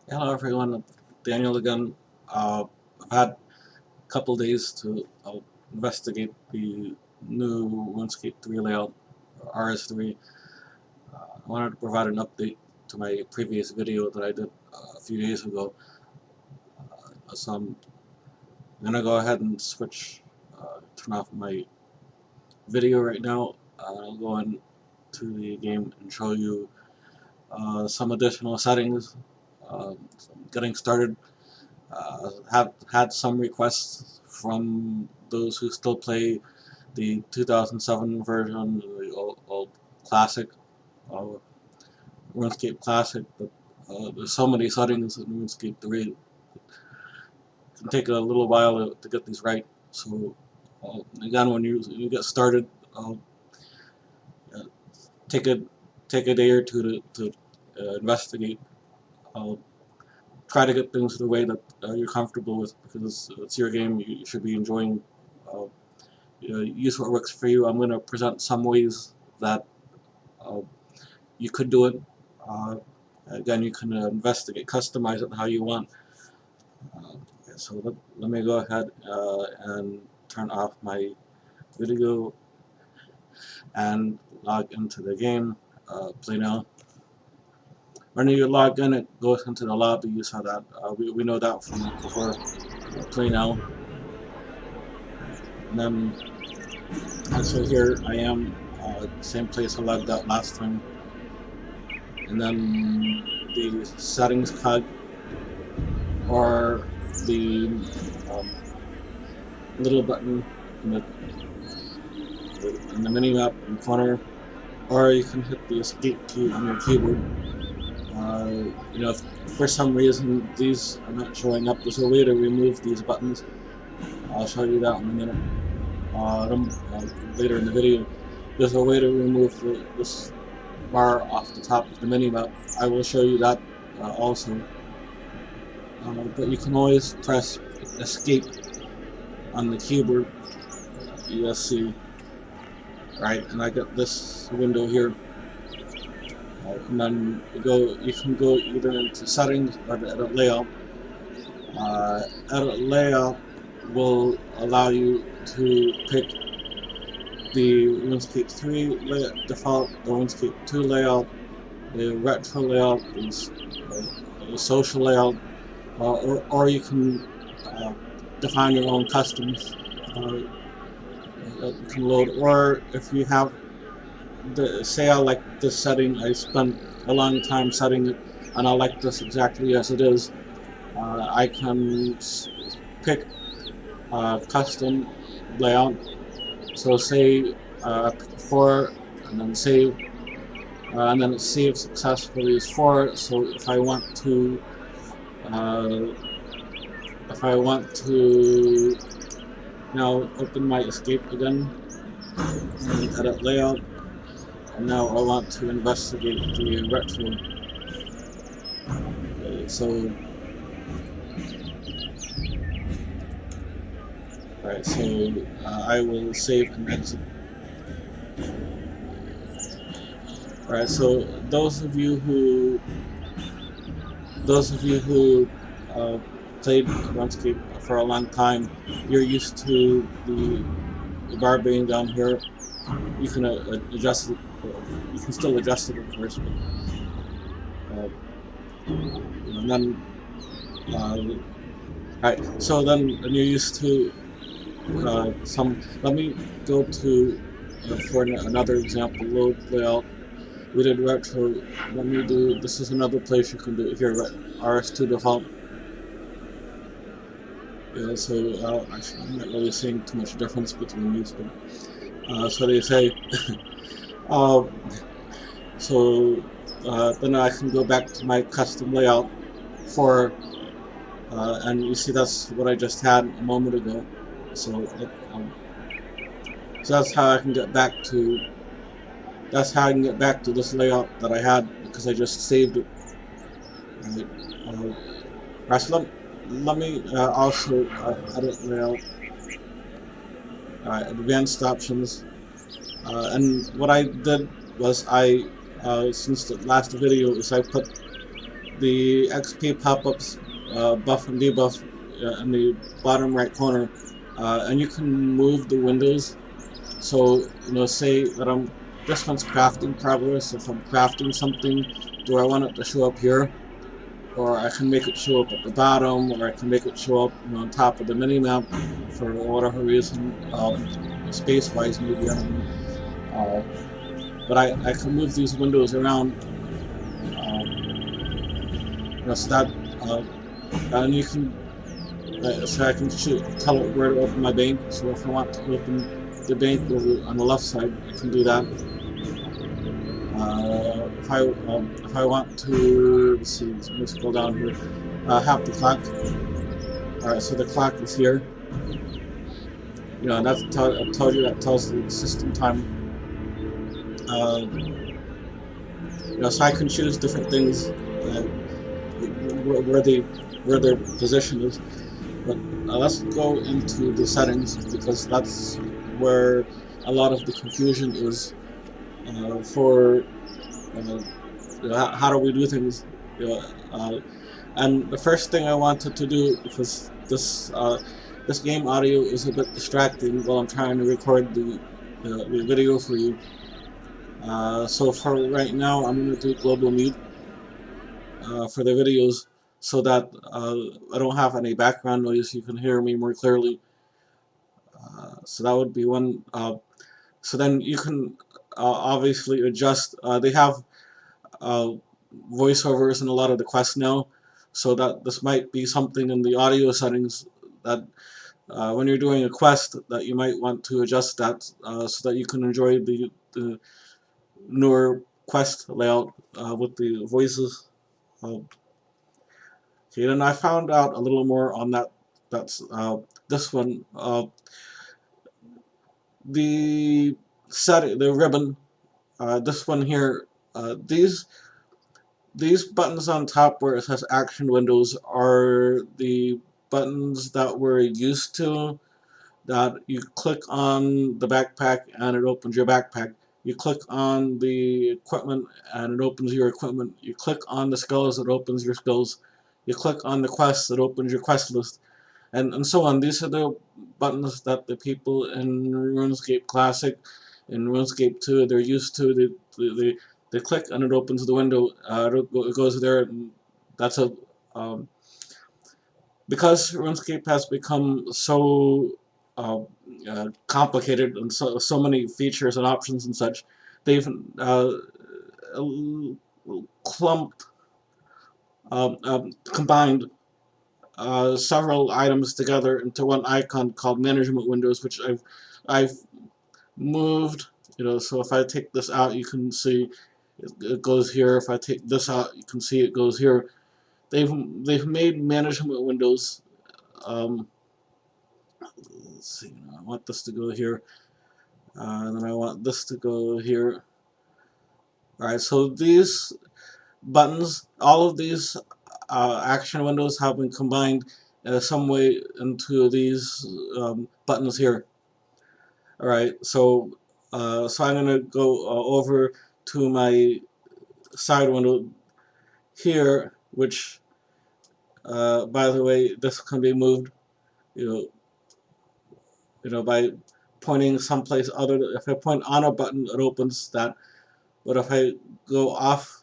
Hello everyone, Daniel again. I've had a couple days to investigate the new Runescape 3 layout, RS3. I wanted to provide an update to my previous video that I did a few days ago. So I'm going to go ahead and turn off my video right now. I'll go into the game and show you some additional settings. So I'm getting started. Have had some requests from those who still play the 2007 version, the old classic, uh, RuneScape Classic, but there's so many settings in RuneScape 3. It can take a little while to get these right. So again, when you get started, uh, take a take a day or two to investigate. Uh, Try to get things the way that you're comfortable with, because it's your game. You should be enjoying. Uh, Use what works for you. I'm going to present some ways that uh, you could do it. Uh, Again, you can investigate, customize it how you want. Uh, so let me go ahead and turn off my video and log into the game. Play now. When you log in, it goes into the lobby. You saw that. We know that from before. Play now. And then, so here I am, same place I logged out last time. And then the settings cog, or the little button in the mini map in the corner, or you can hit the escape key on your keyboard. If for some reason these are not showing up, there's a way to remove these buttons. I'll show you that in a minute. Later in the video, there's a way to remove this bar off the top of the mini map. I will show you that also. But you can always press escape on the keyboard, ESC, right? And I get this window here. And then you can go either into settings or to edit layout. Edit layout will allow you to pick the RuneScape 3 default, the RuneScape 2 layout, the retro layout, the social layout, or you can define your own customs that you can load. Or if you have say I like this setting, I spent a long time setting it, and I like this exactly as it is, I can pick custom layout. So say pick 4 and then save, and then it saves successfully as 4. So if I want to now open my escape again and edit layout, and now I want to investigate the retro. So I will save and exit. Alright, so those of you who played RuneScape for a long time, you're used to the bar being down here. You can adjust it. You can still adjust it, of course, but and then alright. So then you're used to some. Let me go to for another example. Load layout. We did retro. Let me do. This is another place you can do it here. RS2 default. So actually, I'm not really seeing too much difference between these, but so they say. Then I can go back to my custom layout for, and you see that's what I just had a moment ago. So that's how I can get back to. That's how I can get back to this layout that I had, because I just saved it. Right. So let me also edit layout. Advanced options. And what I did was since the last video is I put the XP pop-ups, buff and debuff in the bottom right corner, and you can move the windows. So, say that this one's crafting progress. If I'm crafting something, do I want it to show up here? Or I can make it show up at the bottom, or I can make it show up, on top of the mini map for whatever reason, space-wise maybe, I don't know. Uh, but I can move these windows around, uh, so that, and you can, so I can tell it where to open my bank. So if I want to open the bank over on the left side, I can do that. If I want to, let's see, let me scroll down here. Have the clock. All right, so the clock is here. That's I told you that tells the system time. So I can choose different things, where their position is. But let's go into the settings, because that's where a lot of the confusion is, for how do we do things. And the first thing I wanted to do, because this game audio is a bit distracting while I'm trying to record the video for you. So for right now, I'm going to do global mute for the videos, so that I don't have any background noise. You can hear me more clearly. So that would be one. So then you can obviously adjust. They have uh, voiceovers in a lot of the quests now, so that this might be something in the audio settings that when you're doing a quest, that you might want to adjust that, so that you can enjoy the newer quest layout with the voices. Okay, then I found out a little more on that. That's this one. The ribbon. This one here. These buttons on top where it says action windows are the buttons that we're used to, that you click on the backpack and it opens your backpack. You click on the equipment and it opens your equipment. You click on the skulls, it opens your skulls. You click on the quests, it opens your quest list. And so on. These are the buttons that the people in RuneScape Classic, in RuneScape 2, they're used to. They click and it opens the window. It goes there, and that's a because RuneScape has become so complicated, and so many features and options and such. They've clumped, combined several items together into one icon called management windows, which I've moved. So if I take this out, you can see it goes here. If I take this out, you can see it goes here. They've made management windows. Um, let's see. I want this to go here, and then I want this to go here. All right. So these buttons, all of these action windows have been combined some way into these buttons here. All right, so I'm gonna go over to my side window here, which, by the way, this can be moved, you know, by pointing someplace other. If I point on a button, it opens that. But if I go off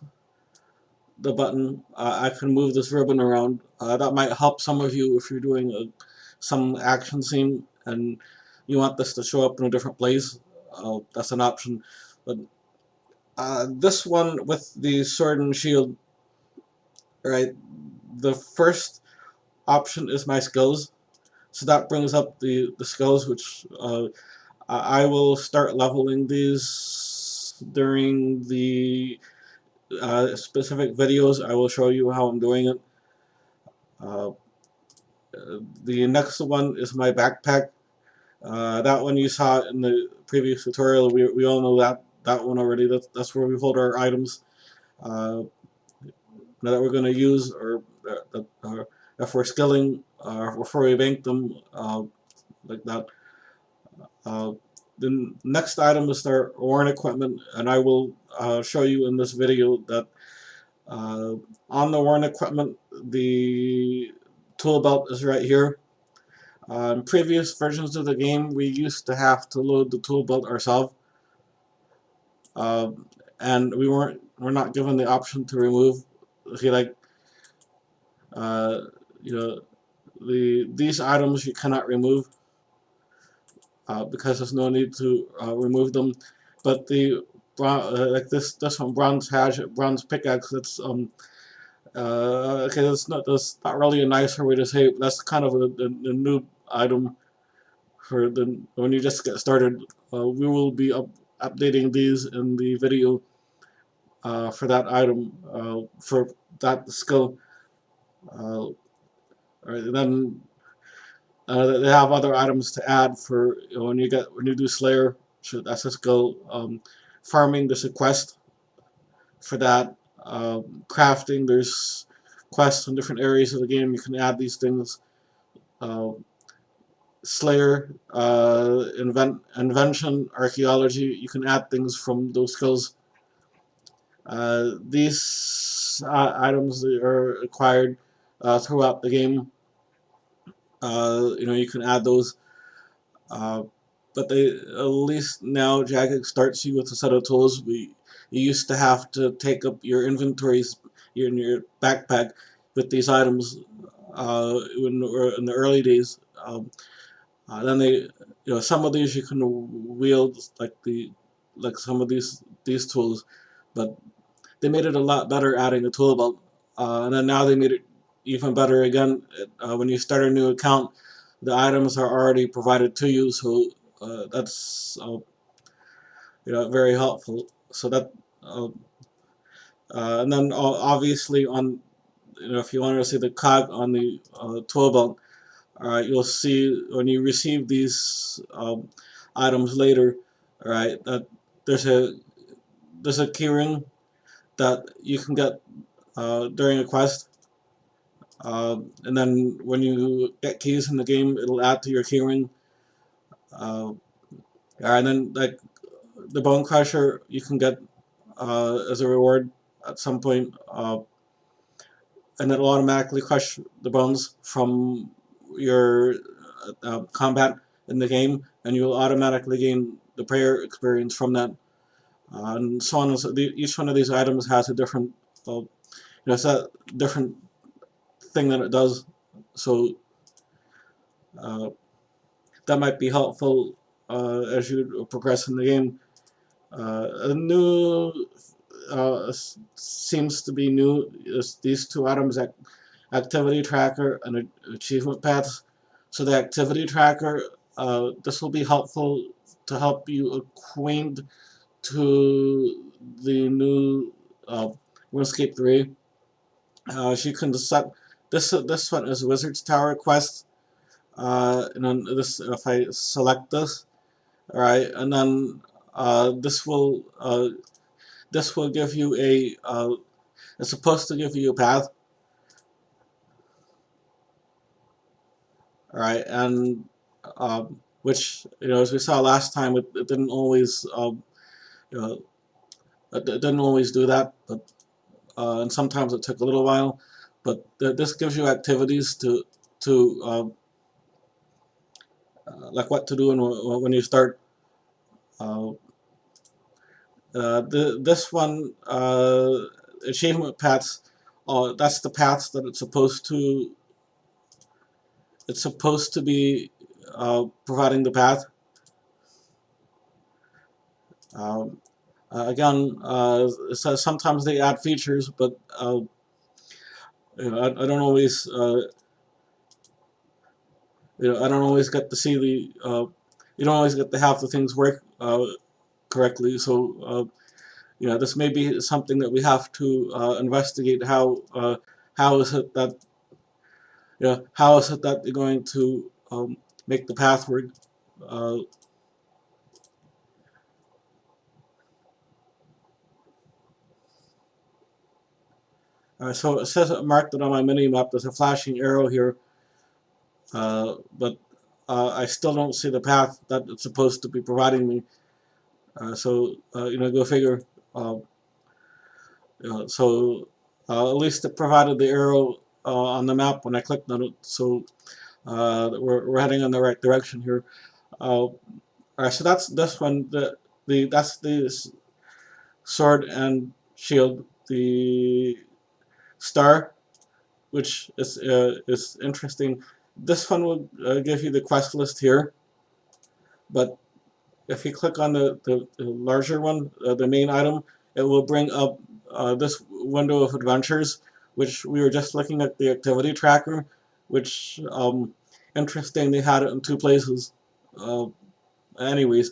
the button, I can move this ribbon around. That might help some of you if you're doing some action scene and you want this to show up in a different place. That's an option. But this one with the sword and shield, right? The first option is my skills. So that brings up the skills, which I will start leveling these during the specific videos. I will show you how I'm doing it. Uh, the next one is my backpack. That one you saw in the previous tutorial. We all know that one already. That's where we hold our items that we're going to use, or if we're skilling, before we bank them, like that. The next item is our worn equipment, and I will show you in this video that Uh, on the worn equipment, the tool belt is right here. In previous versions of the game, we used to have to load the tool belt ourselves, uh, and we're not given the option to remove. Okay, like uh, you know, these items you cannot remove because there's no need to remove them. But the like this one, bronze hatchet, bronze pickaxe. Okay, that's not really a nicer way to say it. That's kind of a new item for the when you just get started. We will be updating these in the video for that item for that skill. And then they have other items to add for when you do Slayer. So that's a skill. Farming, there's a quest for that. Crafting, there's quests in different areas of the game. You can add these things. Uh, Slayer, invention, archaeology. You can add things from those skills. These items are acquired throughout the game. You can add those. Uh, but they at least now Jagex starts you with a set of tools. You used to have to take up your inventories in your backpack with these items in the early days. Then some of these you can wield like some of these tools, but they made it a lot better adding a tool belt. And then now they made it even better again. When you start a new account, the items are already provided to you, so that's very helpful. So that uh, and then obviously on if you want to see the cog on the tool belt, you'll see when you receive these items later, all right, that there's a there's a keyring that you can get during a quest. And then when you get keys in the game, it'll add to your keyring. And then like the bone crusher, you can get as a reward at some point, and it'll automatically crush the bones from your combat in the game, and you'll automatically gain the player experience from that. And so on. So each one of these items has a different, it's a different thing that it does. So uh, that might be helpful as you progress in the game. A new seems to be new is these two items: activity tracker and achievement paths. So the activity tracker, this will be helpful to help you acquaint to the new Runescape 3. You can set this one is Wizard's Tower quest. And then this, if I select this, all right, and then this will give you a it's supposed to give you a path, all right, and which as we saw last time, it didn't always you know it didn't always do that, but and sometimes it took a little while, but this gives you activities to like what to do when you start. Uh, this one achievement paths. That's the paths that it's supposed to be providing the path. Um, Again, so sometimes they add features, but I don't always I don't always get to see you don't always get to have the things work correctly. So this may be something that we have to investigate. How is it that how is it that they're going to make the path work? Uh, so it says it marked it on my mini map. There's a flashing arrow here, but I still don't see the path that it's supposed to be providing me. So go figure. So At least it provided the arrow on the map when I clicked on it, so we're heading in the right direction here. Alright, so that's this one. That's the sword and shield. The star, which is interesting. This one will give you the quest list here, but if you click on the larger one, the main item, it will bring up this window of adventures, which we were just looking at the activity tracker, which interesting they had it in two places. Uh, anyways,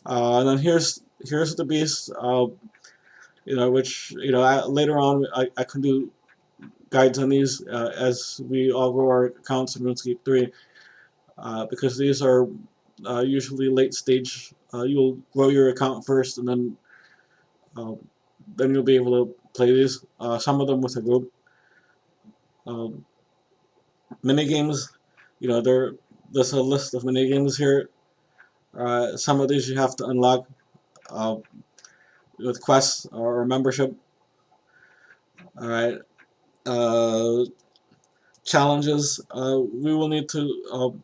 and then here's the beast, which later on I can do guides on these as we all grow our accounts in RuneScape 3, because these are usually late stage. You'll grow your account first, and uh, then you'll be able to play these. Some of them with a group. Um, Mini games, there's a list of mini games here. Some of these you have to unlock uh, with quests or membership. All right. Uh, Challenges. We will need to.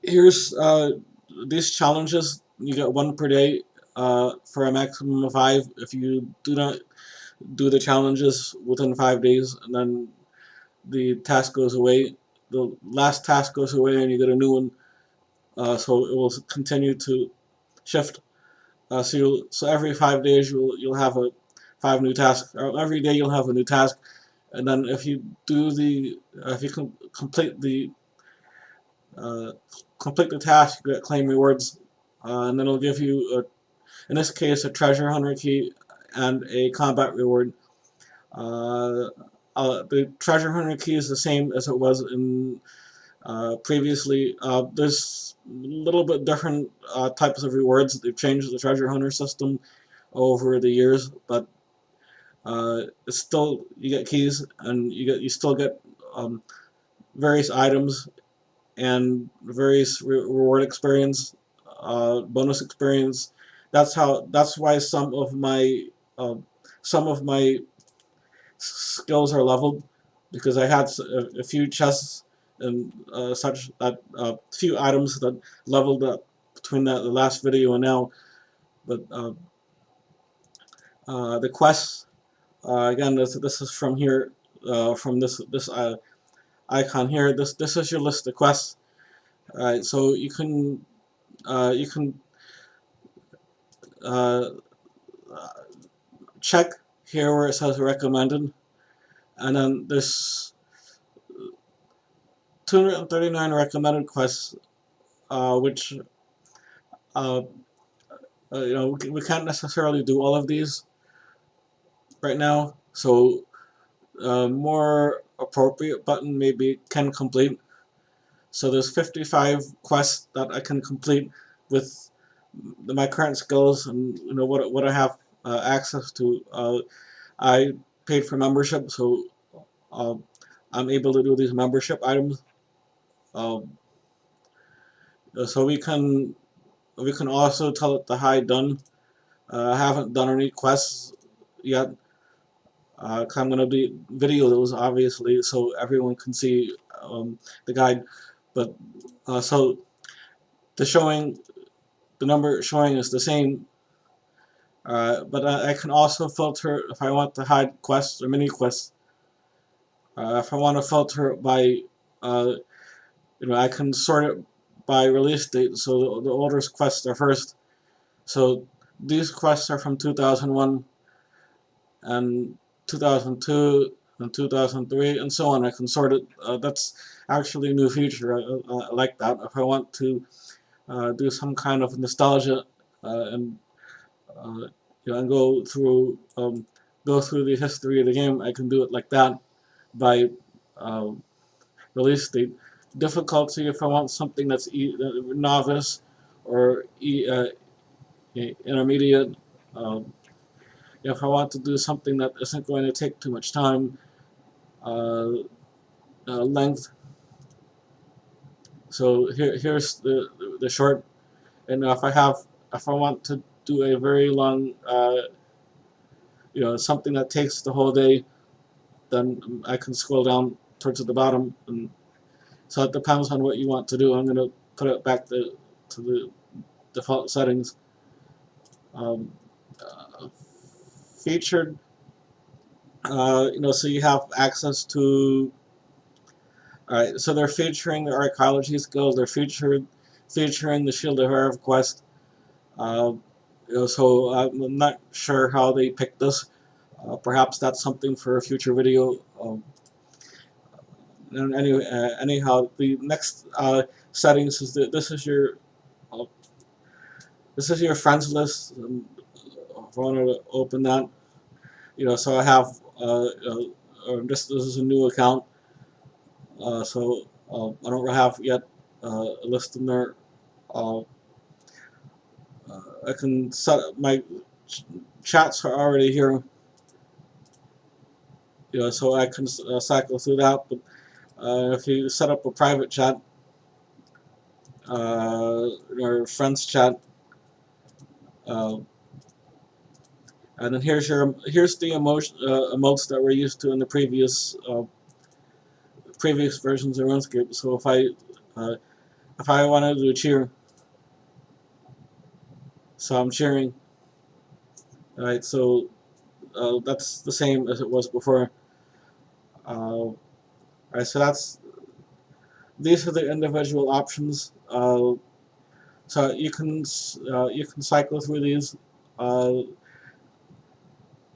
Here's these challenges. You get one per day for a maximum of 5. If you do not do the challenges within 5 days, and then the task goes away. The last task goes away, and you get a new one. So it will continue to shift. So every 5 days you'll have 5 new tasks. Or every day you'll have a new task, and then if you do the if you uh, complete the task, you get claim rewards, and then it'll give you in this case a treasure hunter key and a combat reward. Uh, the treasure hunter key is the same as it was in previously. There's a little bit different types of rewards. They've changed the treasure hunter system over the years, but it's still, you get keys, and you still get various items and various reward experience, bonus experience. That's why uh, some of my skills are leveled, because I had a few chests and such that few items that leveled up between the last video and now. But the quests, again, this is from here, from this icon here. This is your list of quests. Alright, so you can uh, check here where it says recommended, and then there's 239 recommended quests, which uh, we can't necessarily do all of these right now. So more appropriate button maybe can complete. So there's 55 quests that I can complete with my current skills and what I have access to. I paid for membership, so uh, I'm able to do these membership items. Um, so we can also tell it to hide done. I haven't done any quests yet, because I'm going to be video those obviously, so everyone can see the guide. But so the number showing is the same, but I can also filter if I want to hide quests or mini quests. If I want to filter it by, I can sort it by release date, so the oldest quests are first. So these quests are from 2001 and 2002 and 2003 and so on. I can sort it. That's actually a new feature. I like that. If I want to do some kind of nostalgia and and go through the history of the game, I can do it like that by uh, release date. Difficulty, if I want something that's novice or intermediate. Um, if I want to do something that isn't going to take too much time, uh, length. So here's the short. And if I want to do a very long something that takes the whole day, then I can scroll down towards the bottom. And so it depends on what you want to do. I'm going to put it back to the default settings. Um, uh, Featured, so you have access to. All right, so they're featuring the archaeology skills. They're featuring the Shield of Erev quest. Uh, so I'm not sure how they picked this. Perhaps that's something for a future video. And anyway, anyhow, the next settings is that uh, this is your friends list. If I want to open that, so I have this is a new account, so I don't have yet a list in there. Uh, I can set my chats are already here, so I can cycle through that. But if you set up a private chat or friends chat, uh, and then here's the emotes that we're used to in the previous versions of Runescape. So if I wanted to cheer, so I'm cheering. All right, so that's the same as it was before. All right, so these are the individual options. So you can cycle through these, uh,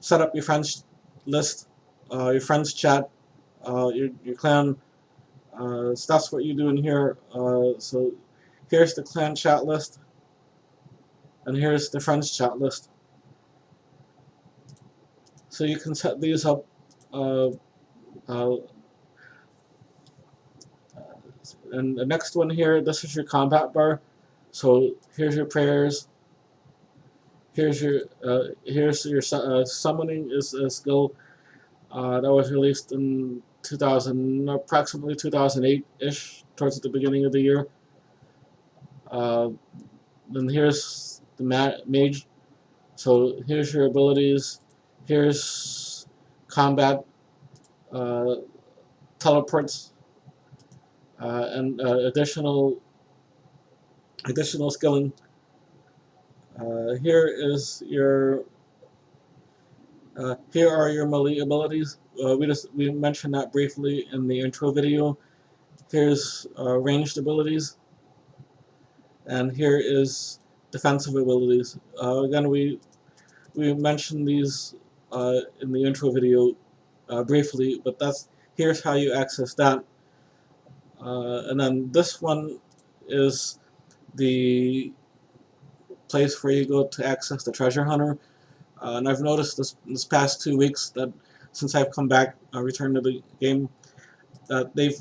set up your friends list, your friends chat, your clan. So that's what you do in here. So here's the clan chat list, and here's the friends chat list. So you can set these up. Uh, uh, and the next one here, this is your combat bar. So here's your prayers. Here's your summoning is a skill that was released in approximately 2008-ish, towards the beginning of the year. Uh, then here's the mage. So here's your abilities. Here's combat, uh, teleports, and additional skilling. Here is your here are your melee abilities. We mentioned that briefly in the intro video. Here's ranged abilities, and here is defensive abilities. Again, we mentioned these in the intro video briefly, but here's how you access that. And then this one is the place where you go to access the treasure hunter. And I've noticed this past 2 weeks that since I've come back, returned to the game, that they've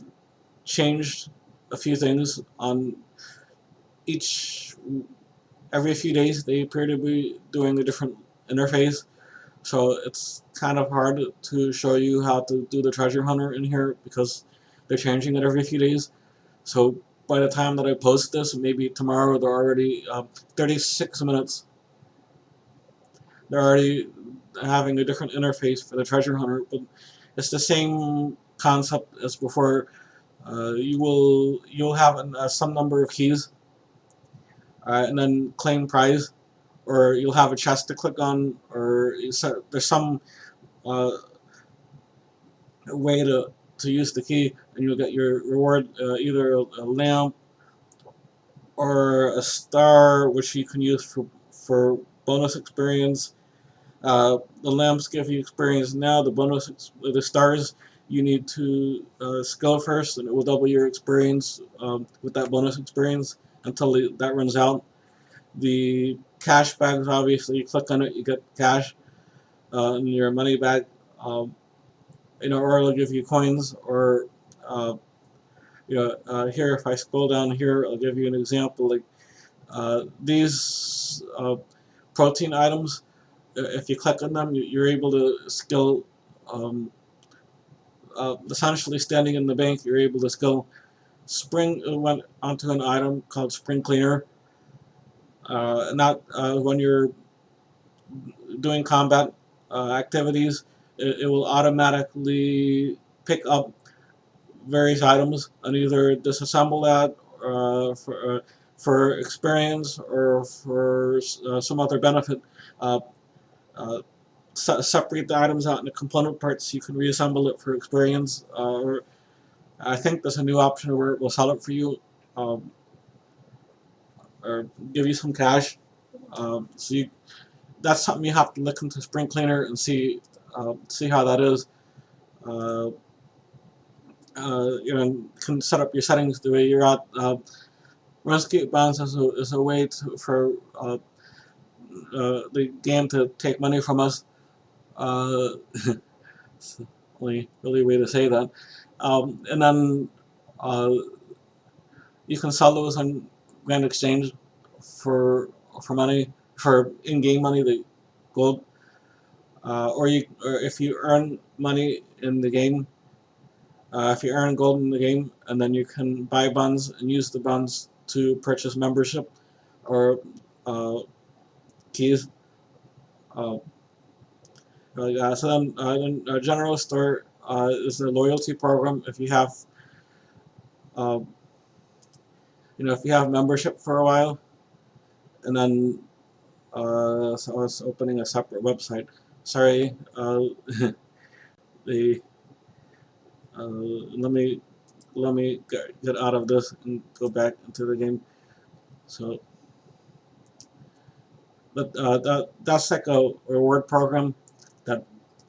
changed a few things on each. Every few days they appear to be doing a different interface, so it's kind of hard to show you how to do the treasure hunter in here because they're changing it every few days. So by the time that I post this, maybe tomorrow, they're already 36 minutes. They're already having a different interface for the treasure hunter, but it's the same concept as before. You'll have some number of keys, and then claim prize, or you'll have a chest to click on, or there's some uh, way to use the key, and you'll get your reward, either a lamp or a star, which you can use for bonus experience. The lamps give you experience now. The stars, you need to skill first, and it will double your experience with that bonus experience until that runs out. The cash bags, obviously, you click on it, you get cash in your money bag, or it'll give you coins, or here, if I scroll down here, I'll give you an example. Like these protein items, if you click on them, you're able to skill. Essentially, standing in the bank, you're able to skill. Spring went onto an item called Spring Cleaner, and that when you're doing combat, activities, it will automatically pick up various items and either disassemble that for experience or for some other benefit. Uh, uh, Separate the items out into component parts. You can reassemble it for experience. Or I think there's a new option where it will sell it for you, um, or give you some cash. So that's something you have to look into Spring Cleaner and see how that is. Uh, you can set up your settings the way you're at. Runescape bans is a way for the game to take money from us. It's the only really way to say that. And then uh, you can sell those on Grand Exchange for money, for in-game money, the gold. Or if you earn money in the game, if you earn gold in the game, and then you can buy buns and use the buns to purchase membership or keys. Uh, so then our general store is the loyalty program. If you have, uh, if you have membership for a while, and then so I was opening a separate website. Sorry, the let me get out of this and go back into the game. So, but that's like a reward program that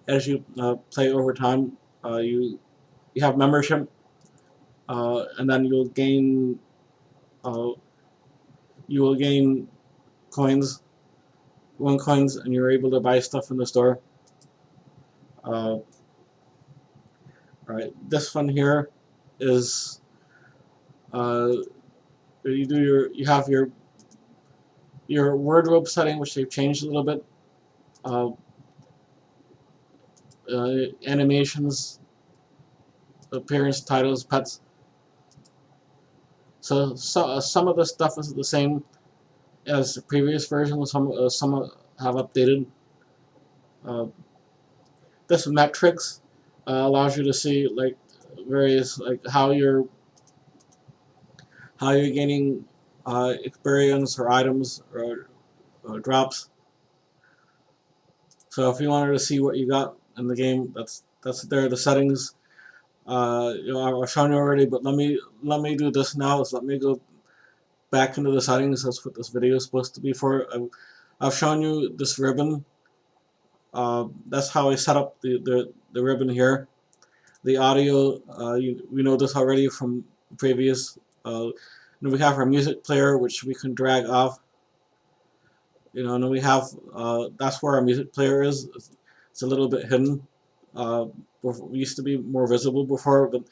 as you play over time, you have membership, and then uh, you will gain coins, coins, and you're able to buy stuff in the store. Uh, right, this one here is you have your wardrobe setting, which they've changed a little bit. Uh, Animations, appearance, titles, pets. So some of the stuff is the same as the previous version. Some have updated. Uh, this metrics allows you to see like various like how you're gaining experience or items or drops. So if you wanted to see what you got in the game, that's there. The settings. I've shown you already, but let me do this now. So let me go back into the settings. That's what this video is supposed to be for. I've shown you this ribbon. That's how I set up the ribbon here. The audio, we know this already from previous. We have our music player, which we can drag off. And then we have that's where our music player is. It's a little bit hidden. We used to be more visible before, but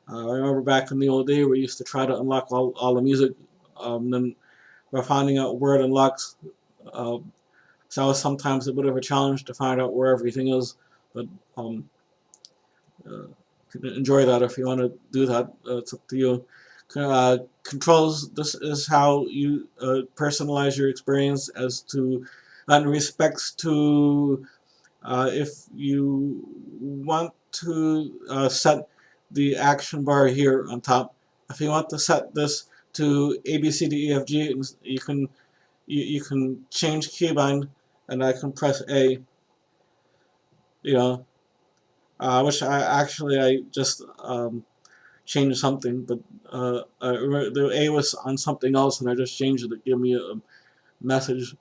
I remember back in the old day we used to try to unlock all the music. Then we're finding out where it unlocks. Uh, so that was sometimes a bit of a challenge to find out where everything is, but you can enjoy that if you want to do that. It's up to you. Controls. This is how you personalize your experience as to, in respects to, if you want to set the action bar here on top. If you want to set this to A B C D E F G, you can change keybind, and I can press A. You know, which I just changed something, but the A was on something else, and I just changed it to give me a message.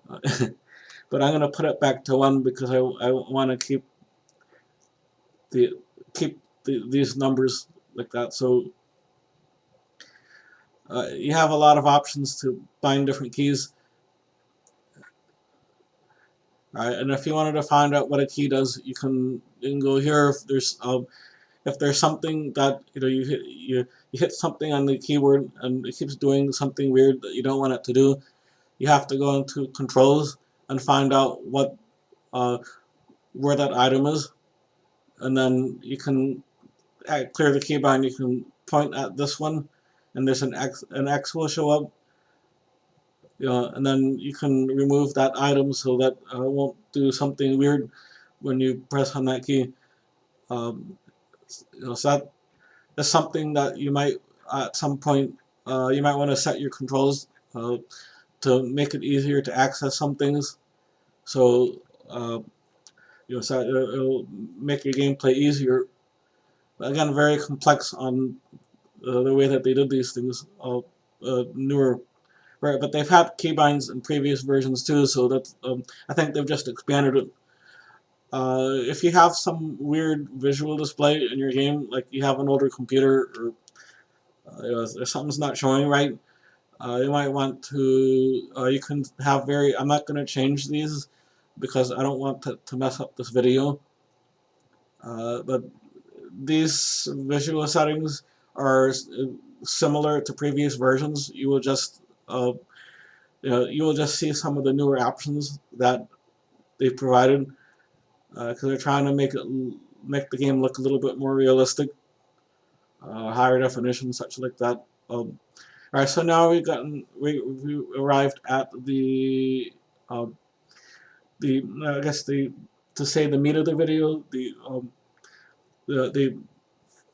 But I'm gonna put it back to 1 because I want to these numbers like that. So you have a lot of options to bind different keys. Right, and if you wanted to find out what a key does, you can go here. If there's something that you hit something on the keyboard and it keeps doing something weird that you don't want it to do, you have to go into controls and find out where that item is, and then you can clear the keybind. You can point at this one, and there's an X will show up. And then you can remove that item so that it won't do something weird. when you press on that key. So that is something that you might at some point you might want to set your controls to make it easier to access some things. So so it'll make your gameplay easier. Again, very complex on the way that they did these things. Newer, right? But they've had keybinds in previous versions too, so that's I think they've just expanded it. If you have some weird visual display in your game, like you have an older computer or if something's not showing right, you might want to. You can have very. I'm not going to change these because I don't want to mess up this video. But these visual settings are similar to previous versions. You will just you will just see some of the newer options that they've provided because they're trying to make the game look a little bit more realistic, higher definition, such like that. All right, so now we arrived at um, the I guess the to say the meat of the video, the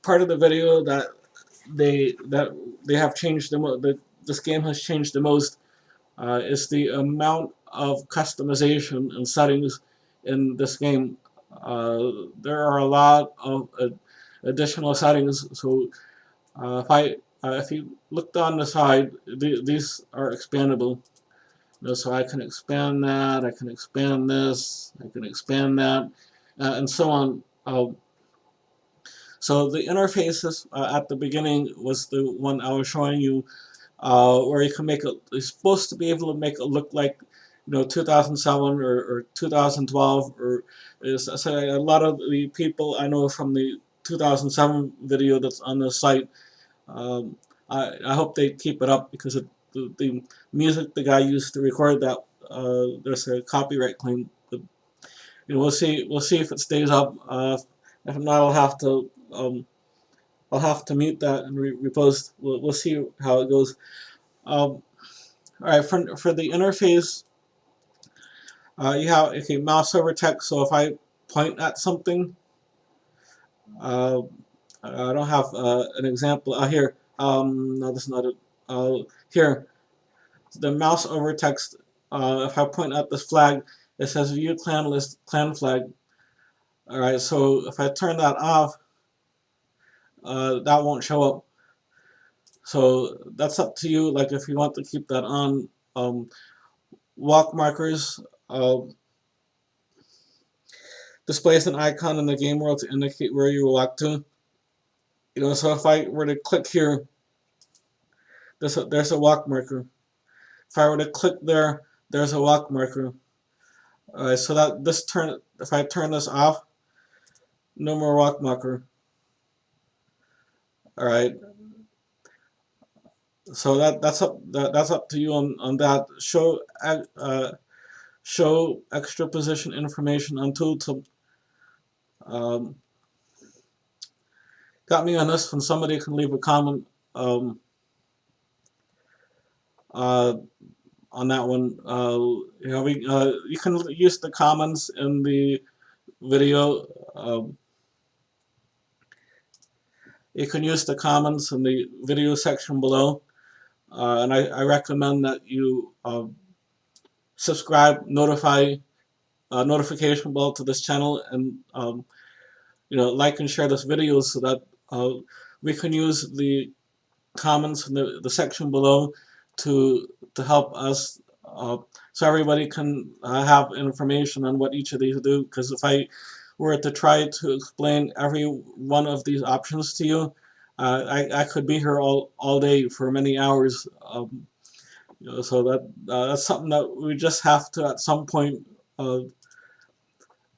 part of the video that they have changed the most, that this game has changed the most, is the amount of customization and settings in this game. There are a lot of additional settings. So if you look down the side, these are expandable. So I can expand that, I can expand this, I can expand that, and so on. So the interfaces at the beginning was the one I was showing you, where you can make it. It's supposed to be able to make it look like, 2007 or 2012, or so a lot of the people I know from the 2007 video that's on the site. Um, I hope they keep it up because the music the guy used to record that, there's a copyright claim. But, we'll see if it stays up. If not, I'll have to mute that and repost. We'll see how it goes. All right, for the interface, you have mouse over text. So if I point at something, uh, I don't have an example here. No, this is not it. Here, the mouse over text. If I point at this flag, it says view clan list clan flag. All right, so if I turn that off, that won't show up. So that's up to you. Like if you want to keep that on, walk markers displays an icon in the game world to indicate where you walk to. So if I were to click here, there's a walk marker. If I were to click there, there's a walk marker. Alright, so if I turn this off, no more walk marker. Alright, so that's up to you on that. Show extra position information on tooltip. Got me on this one. Somebody can leave a comment uh, on that one. You can use the comments in the video. You can use the comments in the video section below, and I recommend that you subscribe, notification bell to this channel, and like and share this video so that we can use the comments in the section below to help us, so everybody can have information on what each of these do. Because if I were to try to explain every one of these options to you, I could be here all day for many hours. So that's something that we just have to at some point.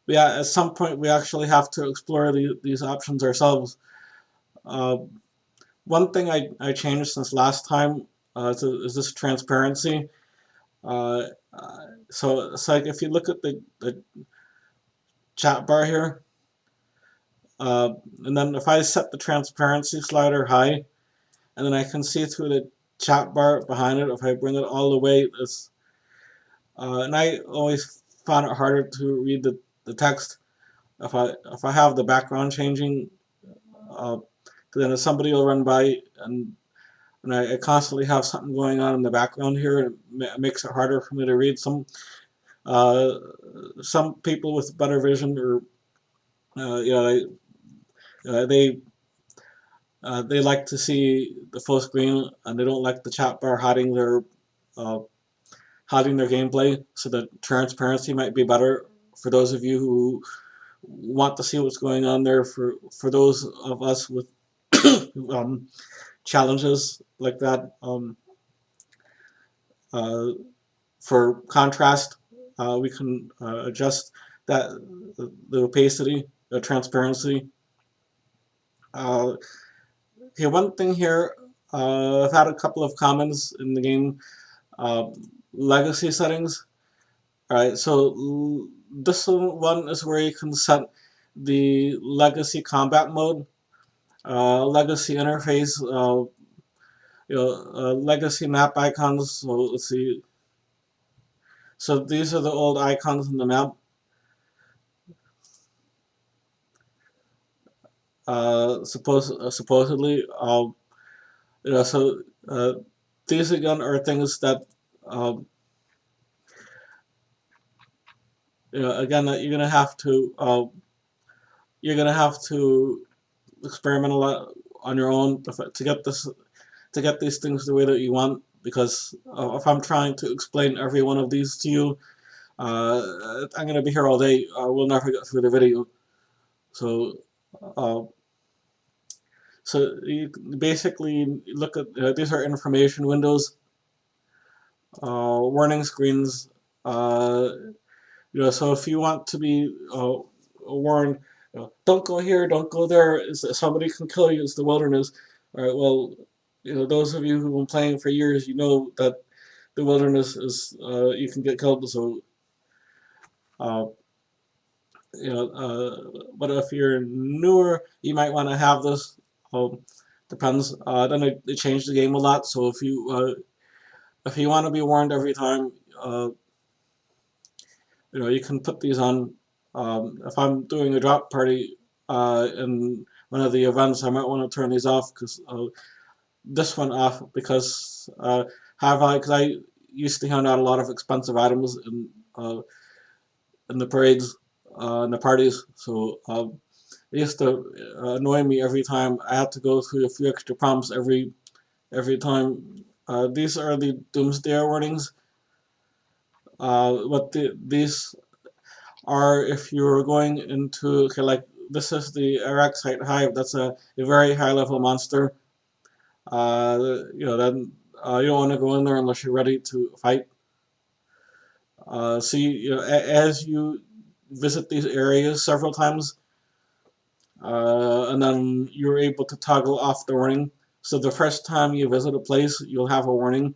At some point we actually have to explore these options ourselves. One thing I changed since last time is this transparency. So it's like if you look at the chat bar here, and then if I set the transparency slider high, and then I can see through the chat bar behind it. If I bring it all the way, and I always found it harder to read the text. if I have the background changing, then if somebody will run by and I constantly have something going on in the background here, and it makes it harder for me to read. Uh, some people with better vision, or you know, they like to see the full screen, and they don't like the chat bar uh, hiding their gameplay. So the transparency might be better for those of you who want to see what's going on there. For those of us with um, challenges like that, uh, for contrast, we can adjust that the opacity, the transparency. Uh, okay, one thing here, I've had a couple of comments in the game. Uh, Legacy settings. All right, so this one is where you can set the legacy combat mode, legacy interface, legacy map icons. So let's see. So these are the old icons in the map. Supposedly, so these again are things that, um, again, that you're gonna have to experiment a lot on your own to get this to get these things the way that you want. Because if I'm trying to explain every one of these to you, I'm gonna be here all day. We'll never get through the video. So, uh, so you basically look at these are information windows, warning screens. Uh, so if you want to be warned, don't go here, don't go there. Somebody can kill you. It's the wilderness. All right. Well, those of you who've been playing for years, you know that the wilderness is you can get killed. So, uh, but if you're newer, you might want to have this. Depends. Then they changed the game a lot. So if you want to be warned every time, you can put these on. If I'm doing a drop party in one of the events, I might want to turn these off because this one off because because I used to hand out a lot of expensive items in the parades, in the parties. So it used to annoy me every time I had to go through a few extra prompts every time. These are the doomsday warnings. These are if you're going into, okay, like this is the Araxite hive. That's a very high level monster. Then you don't want to go in there unless you're ready to fight. As you visit these areas several times, and then you're able to toggle off the warning. So the first time you visit a place, you'll have a warning.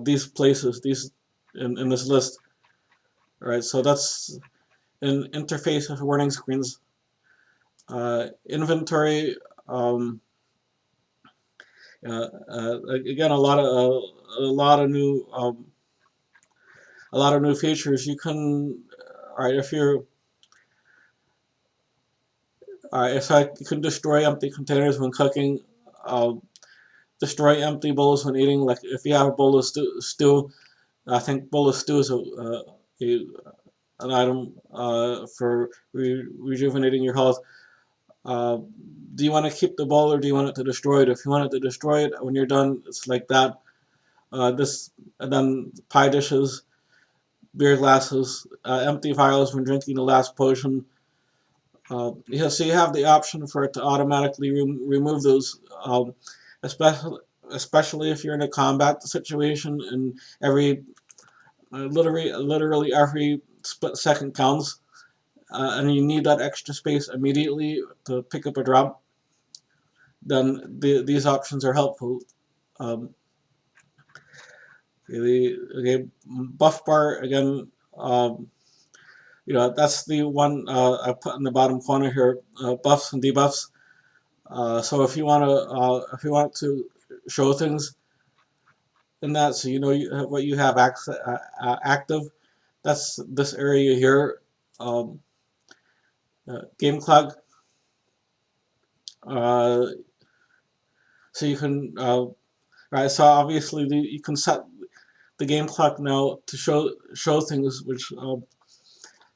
These places, these in this list, right? So that's an interface of warning screens. Inventory. Again, a lot of new features. You can, right? If you're, if I you can destroy empty containers when cooking, uh, destroy empty bowls when eating. Like if you have a bowl of stew, I think bowl of stew is an item for rejuvenating your health. Uh, do you want to keep the bowl or do you want it to destroy it? If you want it to destroy it, when you're done, it's like that. This and then pie dishes, beer glasses, empty vials when drinking the last potion. So you have the option for it to automatically remove those, especially if you're in a combat situation and literally every split second counts, and you need that extra space immediately to pick up a drop. Then these options are helpful. Um, Buff bar again. That's the one I put in the bottom corner here. Buffs and debuffs. So if you want to show things in that, so what you have active, that's this area here. um, game clock. Uh, so you can right. So obviously you can set the game clock now to show things, which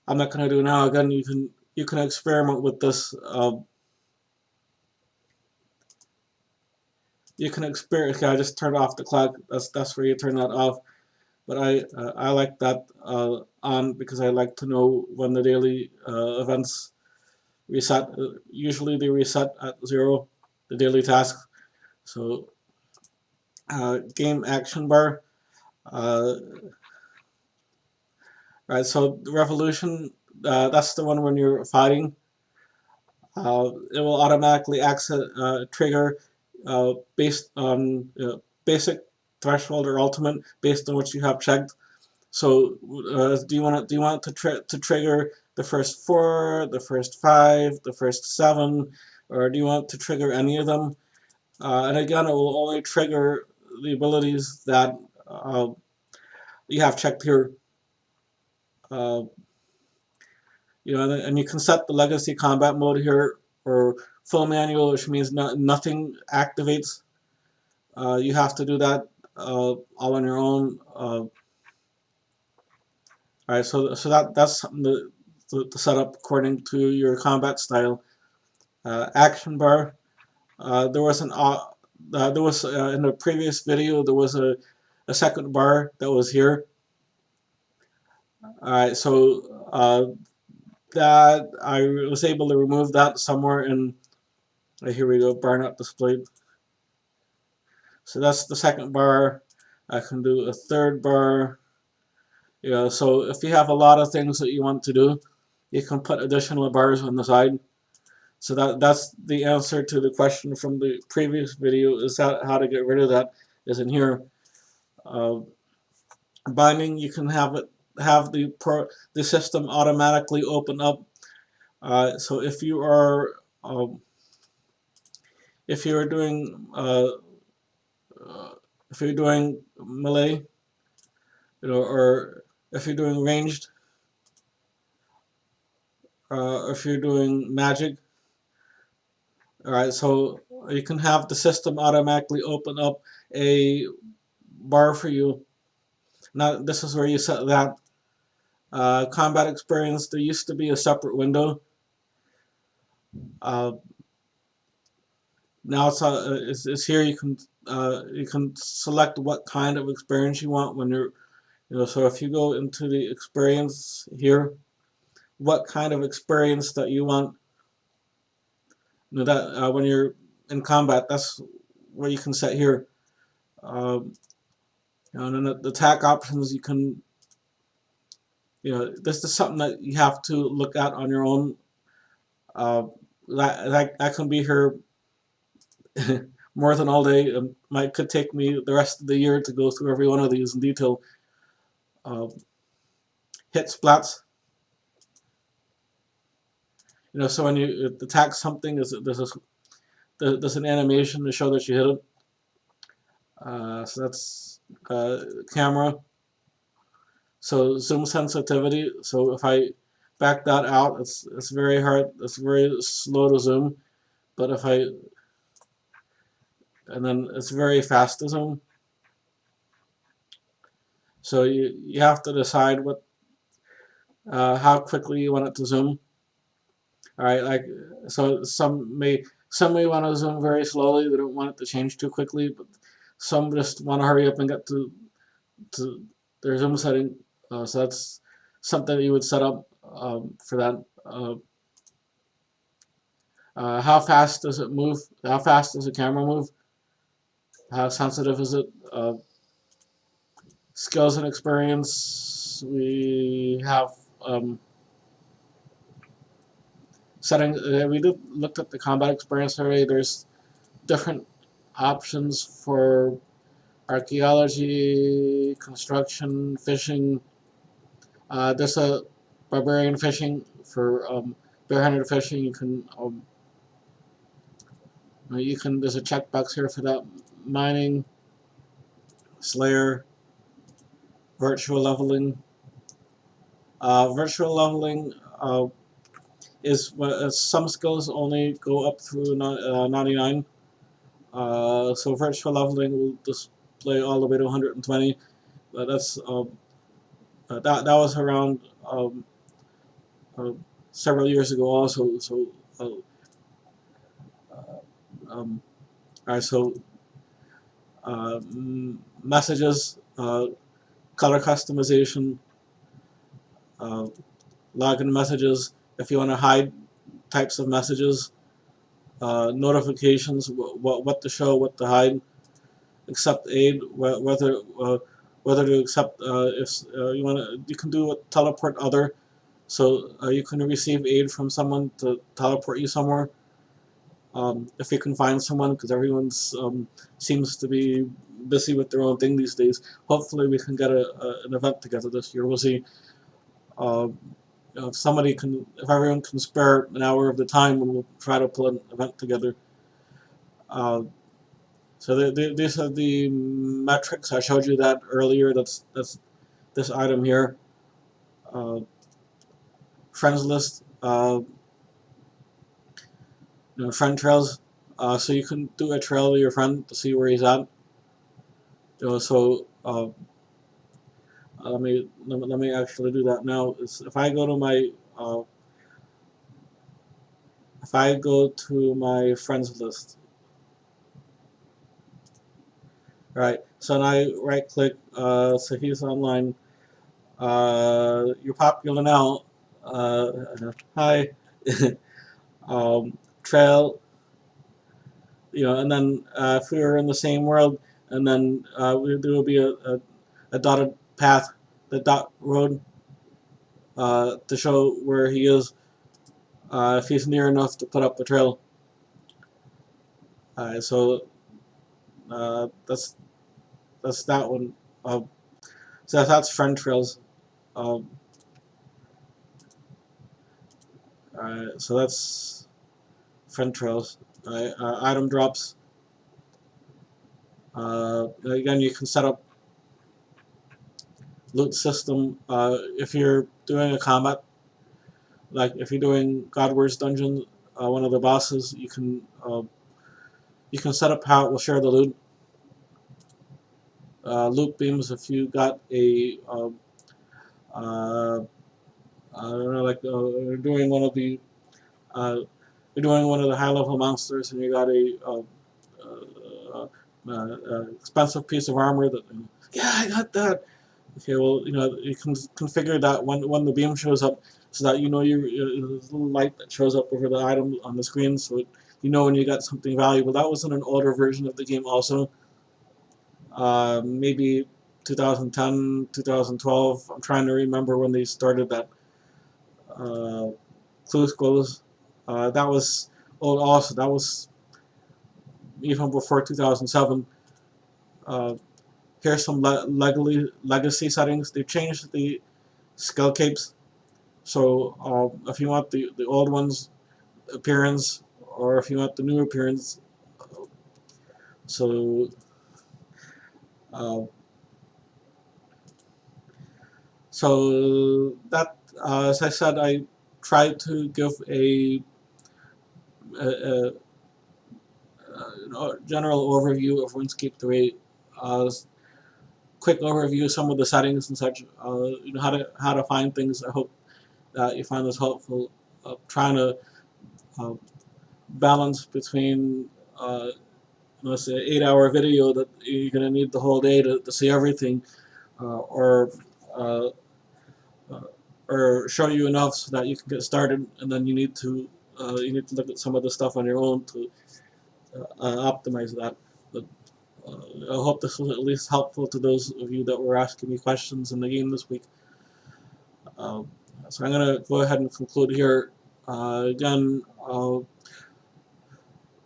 I'm not going to do now. Again, you can experiment with this. You can experiment. Okay, I just turned off the clock. That's where you turn that off. But I like that on because I like to know when the daily events reset. Usually they reset at 0, the daily task. So game action bar. Uh, right. So the revolution. That's the one when you're fighting. It will automatically access trigger based on basic, threshold, or ultimate based on what you have checked. So do you want to trigger the first 4, the first 5, the first 7, or do you want to trigger any of them? And again, it will only trigger the abilities that you have checked here. Uh, and you can set the legacy combat mode here or full manual, which means nothing activates. You have to do that all on your own. All right, so that's something to set up according to your combat style. Action bar. There was in the previous video there was a second bar that was here. All right, so that I was able to remove that somewhere in. Here we go. Bar not displayed. So that's the second bar. I can do a third bar. Yeah, so if you have a lot of things that you want to do, you can put additional bars on the side. So that's the answer to the question from the previous video. Is that how to get rid of that? Is in here. Uh, Binding, you can have the system automatically open up. So if you are doing if you're doing melee, or if you're doing ranged, or if you're doing magic, all right, so you can have the system automatically open up a bar for you. Now, this is where you set that. Combat experience, there used to be a separate window. Uh, Now it's here. You can select what kind of experience you want when you're So if you go into the experience here, what kind of experience that you want, that when you're in combat, that's what you can set here. And then the attack options, you can this is something that you have to look at on your own. That can be here more than all day. It could take me the rest of the year to go through every one of these in detail. Uh, Hit splats. So when you attack something, there's an animation to show that you hit it. So that's camera. So zoom sensitivity. So if I back that out, it's very hard. It's very slow to zoom. But and then it's very fast to zoom. So you have to decide how quickly you want it to zoom. All right, so some may want to zoom very slowly. They don't want it to change too quickly, but some just want to hurry up and get to their zoom setting. So that's something that you would set up for that. How fast does it move? How fast does the camera move? How sensitive is it? Skills and experience. We have setting. We looked at the combat experience already. There's different options for archaeology, construction, fishing. There's a barbarian fishing for barehanded fishing. There's a checkbox here for that. Mining, Slayer, virtual leveling. Virtual leveling. is some skills only go up through 99. So virtual leveling will display all the way to 120. That's that was around uh, several years ago also. So uh, um, alright, so messages, color customization, uh, login messages. If you want to hide types of messages, notifications, what to show, what to hide, accept aid, whether to accept if you want to, you can do a teleport other, so you can receive aid from someone to teleport you somewhere. If you can find someone, because everyone's seems to be busy with their own thing these days. Hopefully, we can get an event together this year. We'll see. Uh, if somebody can, if everyone can spare an hour of the time, we'll try to pull an event together. Uh, so these are the metrics. I showed you that earlier. That's this item here. Uh, Friends list. Friend trails. So you can do a trail to your friend to see where he's at. So let me actually do that now. If I go to my if I go to my friends list, right? So now I right click. So he's online. You're popular now. Hi. Trail. And then if we were in the same world, and then there will be a dotted path, the dot road, to show where he is, if he's near enough to put up a trail. So that's that one. So that's friend trails. Um, so that's friend trails. Item drops. Again, you can set up loot system if you're doing a combat. Like if you're doing Godward's dungeon, one of the bosses, you can set up how it will share the loot. Loot beams if you got a I don't know, like you're doing one of the high level monsters, and you got a expensive piece of armor that, yeah, I got that. Okay, well, you can configure that when the beam shows up, so that there's a little light that shows up over the item on the screen, so when you got something valuable. That was in an older version of the game also. Maybe 2010, 2012. I'm trying to remember when they started that. Clue Skulls. That was old also. That was even before 2007. Here's some legacy settings. They changed the skill capes. So if you want the old ones appearance, or if you want the new appearance, so uh, that as I said, I tried to give a general overview of RuneScape 3. Quick overview of some of the settings and such. How to find things. I hope that you find this helpful. Trying to uh, balance between let's say 8-hour video that you're going to need the whole day to see everything, or uh, uh, or show you enough so that you can get started, and then you need to look at some of the stuff on your own to optimize that. But I hope this was at least helpful to those of you that were asking me questions in the game this week. So I'm going to go ahead and conclude here. Again,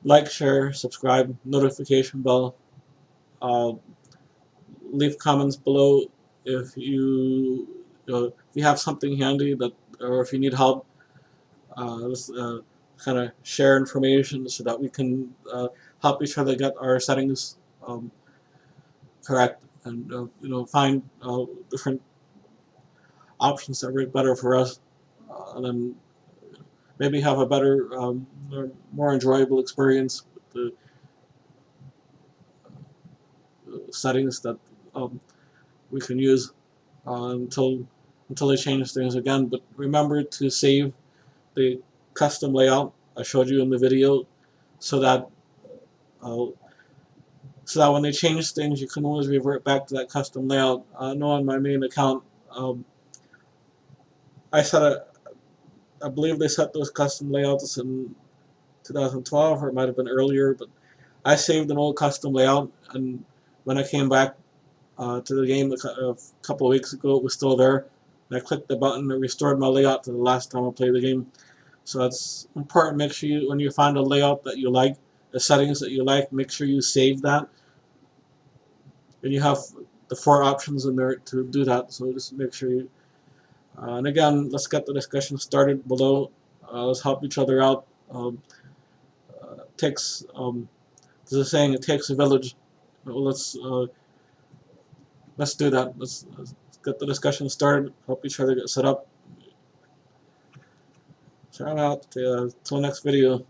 like, share, subscribe, notification bell. Uh, Leave comments below if if you have something handy that, or if you need help. Let's kind of share information so that we can help each other get our settings correct, and find different options that work better for us. and then maybe have a better, more enjoyable experience with the settings that we can use until they change things again. But remember to save the custom layout I showed you in the video, so that uh, when they change things, you can always revert back to that custom layout. I know on my main account, I set I believe they set those custom layouts in 2012, or it might have been earlier, but I saved an old custom layout, and when I came back to the game a couple of weeks ago, it was still there. And I clicked the button, it restored my layout to the last time I played the game. So that's important. Make sure when you find a layout that you like, the settings that you like, make sure you save that. And you have the 4 options in there to do that. So just make sure you. And again, let's get the discussion started below. Let's help each other out. Takes there's a saying, it takes a village. Well, let's do that. Let's get the discussion started. Help each other get set up. Shout out till next video.